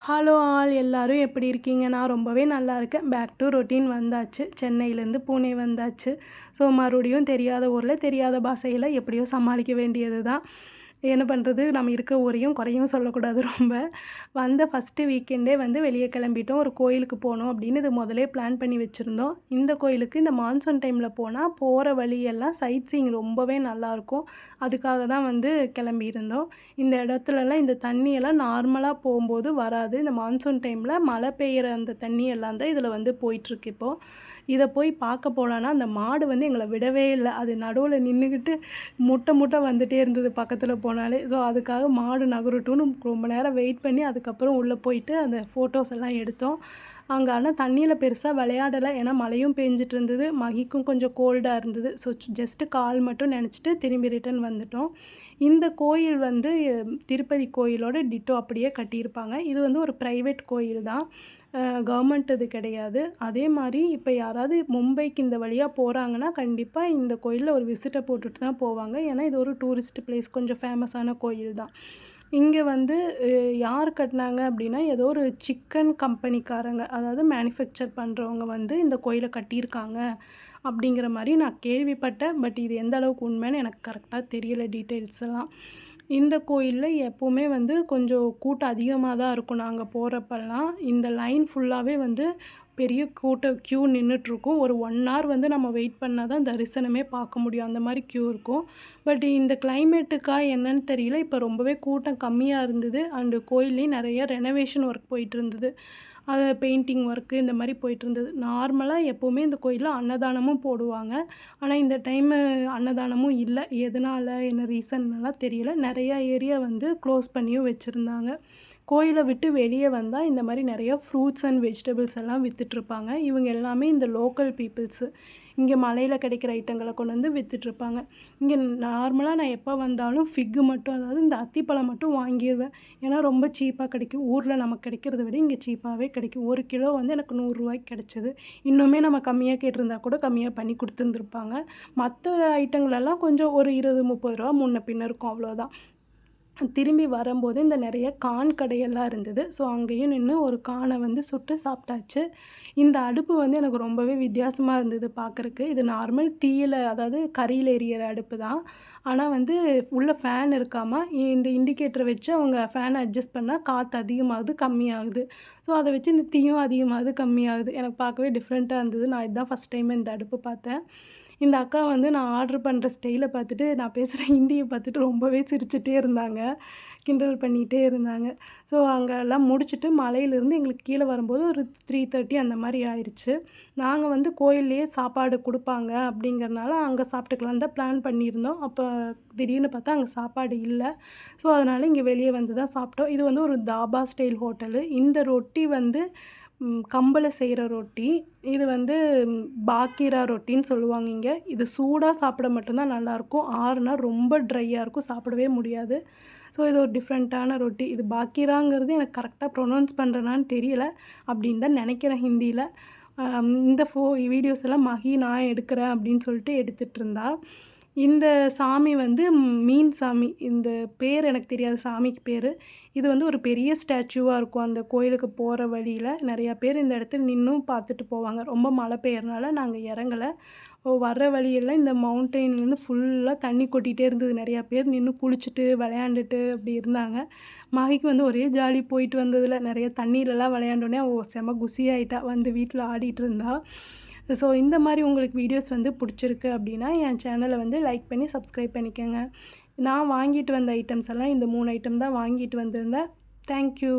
Hello all எல்லாரும் எப்படி இருக்கீங்க? நான் ரொம்பவே நல்லா இருக்கேன். பேக் டு ரொட்டீன் வந்தாச்சு. சென்னையிலேருந்து பூனே வந்தாச்சு. ஸோ மறுபடியும் தெரியாத ஊரில் தெரியாத பாஷையில் எப்படியோ சமாளிக்க வேண்டியது தான். என்ன பண்ணுறது, நம்ம இருக்க ஊரையும் குறையும் சொல்லக்கூடாது ரொம்ப. வந்த ஃபஸ்ட்டு வீக்கெண்டே வந்து வெளியே கிளம்பிட்டோம். ஒரு கோயிலுக்கு போகணும் அப்படின்னு இது முதலே பிளான் பண்ணி வச்சுருந்தோம். இந்த கோயிலுக்கு இந்த மான்சூன் டைமில் போனால் போகிற வழியெல்லாம் சைட் சீயிங் ரொம்பவே நல்லாயிருக்கும். அதுக்காக தான் வந்து கிளம்பியிருந்தோம். இந்த இடத்துலலாம் இந்த தண்ணியெல்லாம் நார்மலாக போகும்போது வராது. இந்த மான்சூன் டைமில் மழை பெய்கிற அந்த தண்ணி எல்லாம் தான் இதில் வந்து போயிட்டுருக்கு இப்போது. இதை போய் பார்க்க போகலான்னா அந்த மாடு வந்து எங்களை விடவே இல்லை. அது நடுவில் நின்றுக்கிட்டு முட்டை முட்டை வந்துகிட்டே இருந்தது பக்கத்தில் போனாலே. ஸோ அதுக்காக மாடு நகரட்டும்னு ரொம்ப நேரம் வெயிட் பண்ணி அதுக்கப்புறம் உள்ளே போயிட்டு அந்த ஃபோட்டோஸ் எல்லாம் எடுத்தோம். அங்கே ஆனால் தண்ணியில் பெருசாக விளையாடலை. ஏன்னா மழையும் பெஞ்சிட்டு இருந்தது. மகிக்கும் கொஞ்சம் கோல்டாக இருந்தது. ஸோ ஜஸ்ட்டு கால் மட்டும் நனைச்சிட்டு திரும்பி ரிட்டன் வந்துட்டோம். இந்த கோயில் வந்து திருப்பதி கோயிலோட டிட்டோ அப்படியே கட்டியிருப்பாங்க. இது வந்து ஒரு ப்ரைவேட் கோயில் தான். கவர்மெண்ட் இது கிடையாது. அதே மாதிரி இப்போ யாராவது மும்பைக்கு இந்த வழியாக போகிறாங்கன்னா கண்டிப்பாக இந்த கோயிலில் ஒரு விசிட்டை போட்டுட்டு தான் போவாங்க. ஏன்னா இது ஒரு டூரிஸ்ட் பிளேஸ், கொஞ்சம் ஃபேமஸான கோயில் தான். இங்கே வந்து யார் கட்டினாங்க அப்படின்னா, ஏதோ ஒரு சிக்கன் கம்பெனிக்காரங்க, அதாவது மேனுஃபேக்சர் பண்ணுறவங்க வந்து இந்த கோயிலை கட்டியிருக்காங்க அப்படிங்கிற மாதிரி நான் கேள்விப்பட்டேன். பட் இது எந்த அளவுக்கு உண்மைன்னு எனக்கு கரெக்டாக தெரியல டீட்டெயில்ஸ் எல்லாம். இந்த கோயிலில் எப்போவுமே வந்து கொஞ்சம் கூட்டம் அதிகமாக தான் இருக்கும். நாங்கள் போகிறப்பெல்லாம் இந்த லைன் ஃபுல்லாகவே வந்து பெரிய க்யூ நின்றுட்டுருக்கும். ஒரு 1 ஹவர் வந்து நம்ம வெயிட் பண்ணால் தான் தரிசனமே பார்க்க முடியும். அந்த மாதிரி க்யூ இருக்கும். பட் இந்த கிளைமேட்டுக்கா என்னன்னு தெரியல, இப்போ ரொம்பவே கூட்டம் கம்மியாக இருந்தது. அண்டு கோயில்லேயும் நிறைய ரெனோவேஷன் ஒர்க் போயிட்டு இருந்தது. அது பெயிண்டிங் ஒர்க்கு இந்த மாதிரி போயிட்டுருந்தது. நார்மலாக எப்போவுமே இந்த கோயிலில் அன்னதானமும் போடுவாங்க. ஆனால் இந்த டைமு அன்னதானமும் இல்லை. எதனால், என்ன ரீசன்னுலாம் தெரியல. நிறையா ஏரியா வந்து க்ளோஸ் பண்ணியும் வச்சுருந்தாங்க. கோயிலை விட்டு வெளியே வந்தால் இந்த மாதிரி நிறையா ஃப்ரூட்ஸ் அண்ட் வெஜிடபிள்ஸ் எல்லாம் விற்றுட்ருப்பாங்க. இவங்க எல்லாமே இந்த லோக்கல் பீப்புள்ஸு. இங்கே மலையில் கிடைக்கிற ஐட்டங்களை கொண்டு வந்து விற்றுட்ருப்பாங்க. இங்கே நார்மலாக நான் எப்போ வந்தாலும் ஃபிக்கு மட்டும், அதாவது இந்த அத்திப்பழம் மட்டும் வாங்கிடுவேன். ஏன்னா ரொம்ப சீப்பாக கிடைக்கும். ஊரில் நமக்கு கிடைக்கிறத விட இங்கே சீப்பாகவே கிடைக்கும். 1 கிலோ வந்து எனக்கு 100 ரூபாய்க்கு கிடச்சிது. இன்னுமே நம்ம கம்மியாக கேட்டிருந்தா கூட கம்மியாக பண்ணி கொடுத்துருந்துருப்பாங்க. மற்ற ஐட்டங்களெல்லாம் கொஞ்சம் ஒரு 20, 30 ரூபா முன்ன பின்ன இருக்கும், அவ்வளோதான். திரும்பி வரும்போது இந்த நிறைய கான் கடையெல்லாம் இருந்தது. ஸோ அங்கேயும் நின்று ஒரு கானை வந்து சுட்டு சாப்பிட்டாச்சு. இந்த அடுப்பு வந்து எனக்கு ரொம்பவே வித்தியாசமாக இருந்தது பார்க்குறக்கு. இது நார்மல் தீயில, அதாவது கரியில் எரியிற அடுப்பு தான். ஆனால் வந்து உள்ள ஃபேன் இருக்காம இந்த இண்டிகேட்டரை வச்சு அவங்க ஃபேனை அட்ஜஸ்ட் பண்ணால் காற்று அதிகமாகுது, கம்மியாகுது. ஸோ அதை வச்சு இந்த தீயும் அதிகமாகுது, கம்மியாகுது. எனக்கு பார்க்கவே டிஃப்ரெண்ட்டாக இருந்தது. நான் இதுதான் ஃபஸ்ட் டைம் இந்த அடுப்பு பார்த்தேன். இந்த அக்கா வந்து நான் ஆர்டர் பண்ணுற ஸ்டைலை பார்த்துட்டு, நான் பேசுகிற ஹிந்தியை பார்த்துட்டு ரொம்பவே சிரிச்சுட்டே இருந்தாங்க. கிண்டல் பண்ணிகிட்டே இருந்தாங்க. ஸோ அங்கெல்லாம் முடிச்சுட்டு மலையிலேருந்து எங்களுக்கு கீழே வரும்போது ஒரு 3:30 அந்த மாதிரி ஆயிடுச்சு. நாங்கள் வந்து கோயில்லேயே சாப்பாடு கொடுப்பாங்க அப்படிங்கிறனால அங்கே சாப்பிட்டுக்கலான்னு தான் பிளான் பண்ணியிருந்தோம். அப்போ திடீர்னு பார்த்தா அங்கே சாப்பாடு இல்லை. ஸோ அதனால் இங்கே வெளியே வந்து தான் சாப்பிட்டோம். இது வந்து ஒரு தாபா ஸ்டைல் ஹோட்டலு. இந்த ரொட்டி வந்து கம்பில் செய்கிற ரொட்டி. இது வந்து பாக்கீரா ரொட்டின்னு சொல்லுவாங்க இங்கே. இது சூடாக சாப்பிட மட்டும்தான் நல்லாயிருக்கும். ஆறுனா ரொம்ப ட்ரையாக இருக்கும், சாப்பிடவே முடியாது. ஸோ இது ஒரு டிஃப்ரெண்ட்டான ரொட்டி. இது பாக்கீராங்கிறது எனக்கு கரெக்டாக ப்ரொனவுன்ஸ் பண்ணுறேனான்னு தெரியல. அப்படின்னு தான் நினைக்கிறேன் ஹிந்தியில். இந்த வீடியோஸ் எல்லாம் மகி நான் எடுக்கிறேன் அப்படின்னு சொல்லிட்டு எடுத்துகிட்ருந்தா. இந்த சாமி வந்து மீன் சாமி. இந்த பேர் எனக்கு தெரியாது, சாமிக்கு பேர். இது வந்து ஒரு பெரிய ஸ்டாச்சுவாக இருக்கும். அந்த கோயிலுக்கு போகிற வழியில் நிறையா பேர் இந்த இடத்துல நின்றும் பார்த்துட்டு போவாங்க. ரொம்ப மழை பெய்யறனால நாங்கள் இறங்கலை. வர்ற வழியெல்லாம் இந்த மவுண்டெயின்லேருந்து ஃபுல்லாக தண்ணி கொட்டிகிட்டே இருந்தது. நிறையா பேர் நின்று குளிச்சுட்டு விளையாண்டுட்டு அப்படி இருந்தாங்க. மகிக்கு வந்து ஒரே ஜாலி. போயிட்டு வந்ததில் நிறைய தண்ணீரெல்லாம் விளையாண்டோன்னே செம குஷியாயிட்டா. வந்து வீட்டில் ஆடிட்டு இருந்தா. ஸோ இந்த மாதிரி உங்களுக்கு வீடியோஸ் வந்து பிடிச்சிருக்கு அப்படின்னா என் சேனலை வந்து லைக் பண்ணி சப்ஸ்கிரைப் பண்ணிக்கோங்க. நான் வாங்கிட்டு வந்த ஐட்டம்ஸ் எல்லாம் இந்த 3 ஐட்டம் தான் வாங்கிட்டு வந்திருந்தேன். தேங்க்யூ.